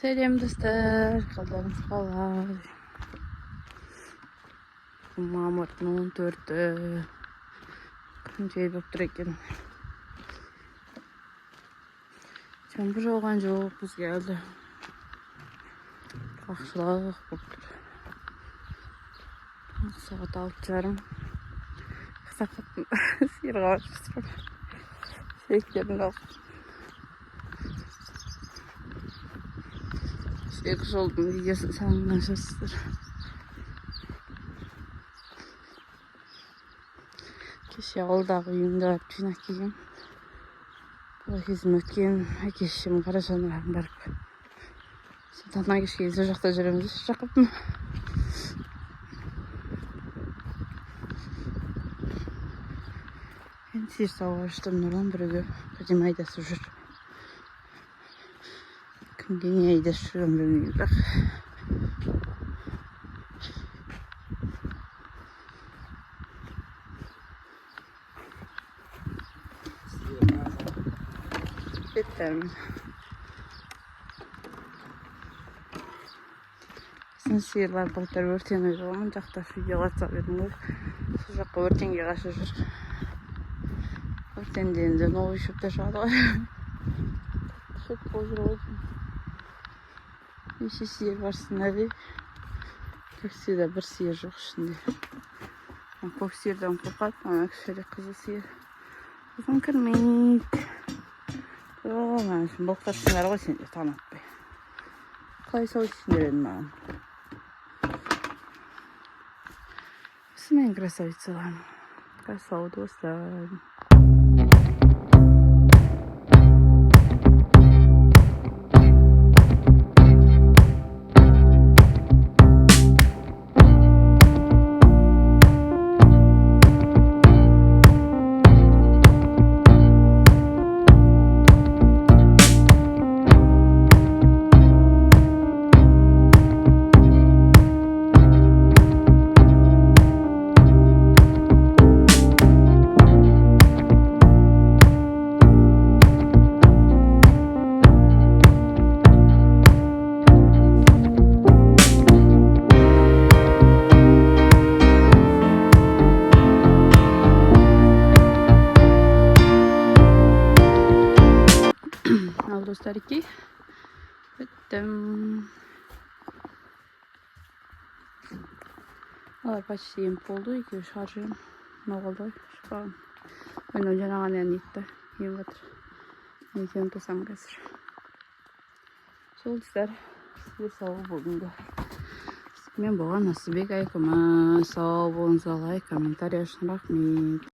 Selam dostlar, kallarınız kalar. Mağmurtun 14'ü. Күн болып тұр екен. Жаңбыр жауған жоқ, бізге әлі құрғақшылық болып тұр. Сағат 6:30. Сақаттым сиырға барып сүйектерін алып. Сүйек жолдың видеосын салынған шығарсыздар. Кеше ауылдағы үйімді барып жинап келгем. Бұл кезім өткен әке-шешем Қарашаныға барып. Таңнан кешке дейін сол жақта жүреміз. Жақыппын. Мен сиыр сауға аштым, Нұрлан бірге қадем айдасып жүр. Күнге не айдасып жүрген білмеймін, бірақ беттермін. Біздің сиырлар былтыр өртен ойылған жақта видеоға түсіп едім ғой. Сол жаққа өртенге қашып жүр. Өртенде енді новый шөпте шығады ғой. Шөп болып жүр ғой. Неше сиыр бар сценарий. Көксиырда бір сиыр жоқ ішінде. Көк сиырдан қорқады, ана кішірек қызыл сиыр. Оған кірмейді. Мен үшін бұлықтаршыңдар ғой сендер танытпай. Қалай сау ішіндер едім маған. Осы мен красавицаларым. Красау достар. Al dostlar 2. Bittim. Алар почти ем болду, 2 шаржым. Ноголдой, шықпағын. Ойнау жанаған ән етті. Ем қатыр. Екеуін тосам қазір. Сол достар, сізге сау болдыңды. Мен болған Насыбек айкыма сау болыңыз, лайк, комментарий ашын рахмет.